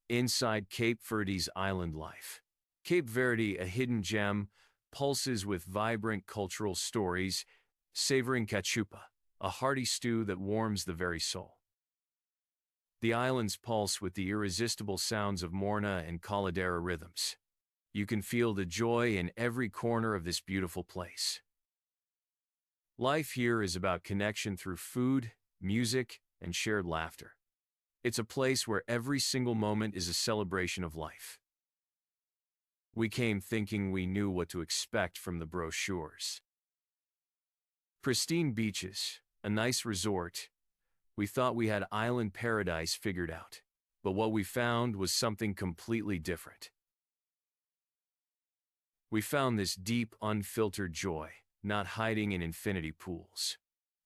inside Cape Verde's island life. Cape Verde, a hidden gem, pulses with vibrant cultural stories, savoring cachupa, a hearty stew that warms the very soul. The islands pulse with the irresistible sounds of Morna and Caldera rhythms. You can feel the joy in every corner of this beautiful place. Life here is about connection through food, music, and shared laughter. It's a place where every single moment is a celebration of life. We came thinking we knew what to expect from the brochures. Pristine beaches, a nice resort. We thought we had island paradise figured out, but what we found was something completely different. We found this deep, unfiltered joy, not hiding in infinity pools.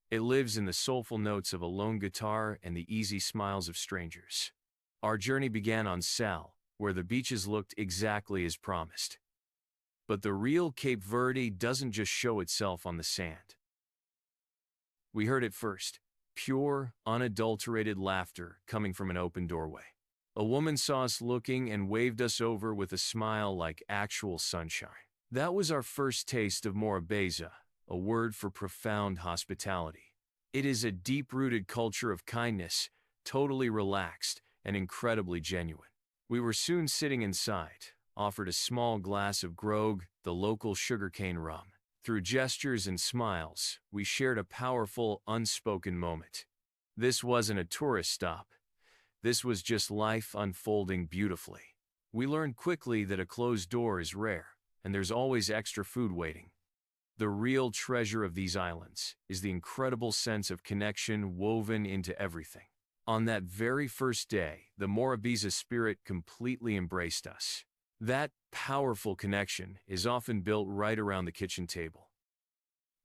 It lives in the soulful notes of a lone guitar and the easy smiles of strangers. Our journey began on Sal, where the beaches looked exactly as promised. But the real Cape Verde doesn't just show itself on the sand. We heard it first. Pure, unadulterated laughter coming from an open doorway. A woman saw us looking and waved us over with a smile like actual sunshine. That was our first taste of Morabeza, a word for profound hospitality. It is a deep-rooted culture of kindness, totally relaxed and incredibly genuine. We were soon sitting inside, offered a small glass of grog, the local sugarcane rum. Through gestures and smiles, we shared a powerful, unspoken moment. This wasn't a tourist stop. This was just life unfolding beautifully. We learned quickly that a closed door is rare, and there's always extra food waiting. The real treasure of these islands is the incredible sense of connection woven into everything. On that very first day, the Morabeza spirit completely embraced us. That powerful connection is often built right around the kitchen table.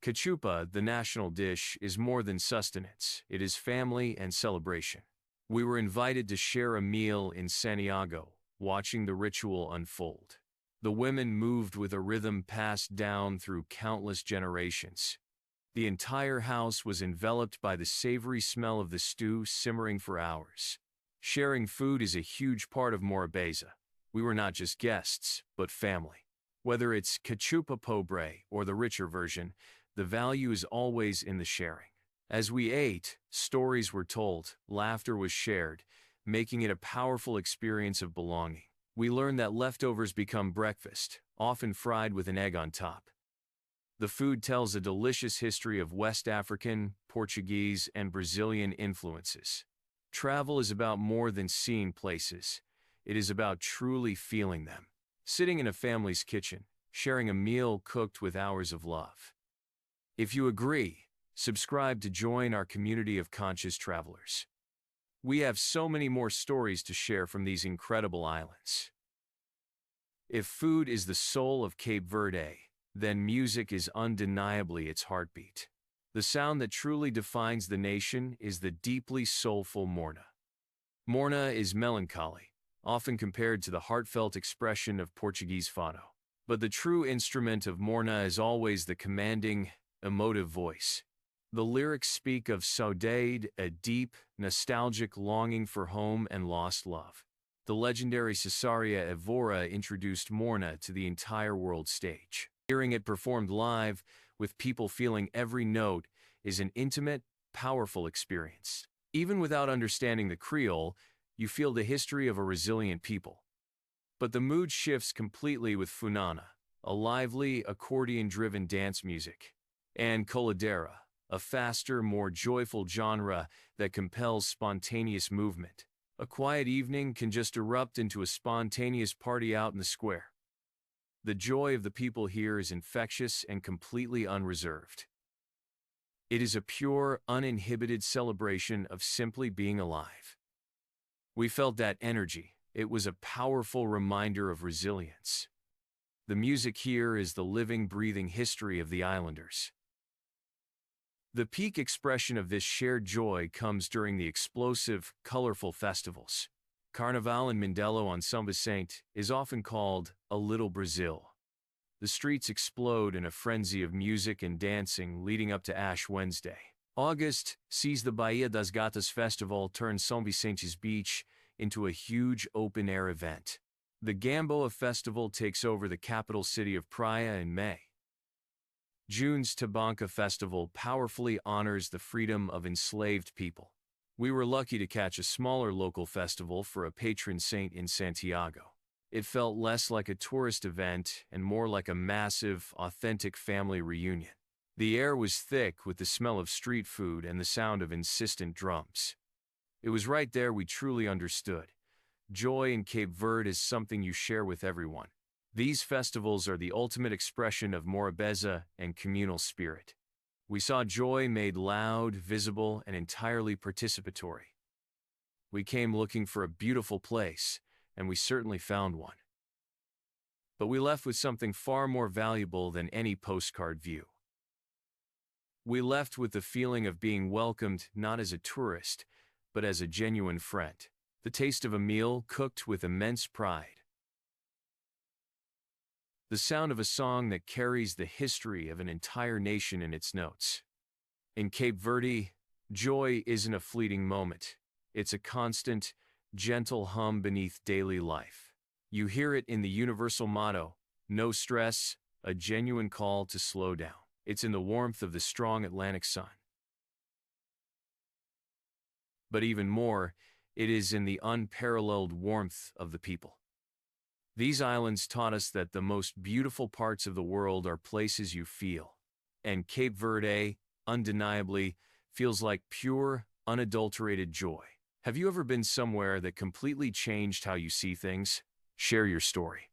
Cachupa, the national dish, is more than sustenance. It is family and celebration. We were invited to share a meal in Santiago, watching the ritual unfold. The women moved with a rhythm passed down through countless generations. The entire house was enveloped by the savory smell of the stew simmering for hours. Sharing food is a huge part of Morabeza. We were not just guests, but family. Whether it's cachupa pobre or the richer version, the value is always in the sharing. As we ate, stories were told, laughter was shared, making it a powerful experience of belonging. We learned that leftovers become breakfast, often fried with an egg on top. The food tells a delicious history of West African, Portuguese, and Brazilian influences. Travel is about more than seeing places. It is about truly feeling them. Sitting in a family's kitchen, sharing a meal cooked with hours of love. If you agree, subscribe to join our community of conscious travelers. We have so many more stories to share from these incredible islands. If food is the soul of Cape Verde, then music is undeniably its heartbeat. The sound that truly defines the nation is the deeply soulful Morna. Morna is melancholy, often compared to the heartfelt expression of Portuguese fado. But the true instrument of Morna is always the commanding, emotive voice. The lyrics speak of saudade, a deep, nostalgic longing for home and lost love. The legendary Cesaria Evora introduced Morna to the entire world stage. Hearing it performed live, with people feeling every note, is an intimate, powerful experience. Even without understanding the Creole, you feel the history of a resilient people. But the mood shifts completely with Funana, a lively, accordion-driven dance music, and Caldera, a faster, more joyful genre that compels spontaneous movement. A quiet evening can just erupt into a spontaneous party out in the square. The joy of the people here is infectious and completely unreserved. It is a pure, uninhibited celebration of simply being alive. We felt that energy. It was a powerful reminder of resilience. The music here is the living, breathing history of the islanders. The peak expression of this shared joy comes during the explosive, colorful festivals. Carnaval in Mindelo on São Vicente is often called a Little Brazil. The streets explode in a frenzy of music and dancing leading up to Ash Wednesday. August sees the Baía das Gatas Festival turn São Vicente's beach into a huge open-air event. The Gamboa Festival takes over the capital city of Praia in May. June's Tabanca Festival powerfully honors the freedom of enslaved people. We were lucky to catch a smaller local festival for a patron saint in Santiago. It felt less like a tourist event and more like a massive, authentic family reunion. The air was thick with the smell of street food and the sound of insistent drums. It was right there we truly understood. Joy in Cape Verde is something you share with everyone. These festivals are the ultimate expression of Morabeza and communal spirit. We saw joy made loud, visible, and entirely participatory. We came looking for a beautiful place, and we certainly found one. But we left with something far more valuable than any postcard view. We left with the feeling of being welcomed not as a tourist, but as a genuine friend. The taste of a meal cooked with immense pride. The sound of a song that carries the history of an entire nation in its notes. In Cape Verde, joy isn't a fleeting moment. It's a constant, gentle hum beneath daily life. You hear it in the universal motto, no stress, a genuine call to slow down. It's in the warmth of the strong Atlantic sun. But even more, it is in the unparalleled warmth of the people. These islands taught us that the most beautiful parts of the world are places you feel. And Cape Verde, undeniably, feels like pure, unadulterated joy. Have you ever been somewhere that completely changed how you see things? Share your story.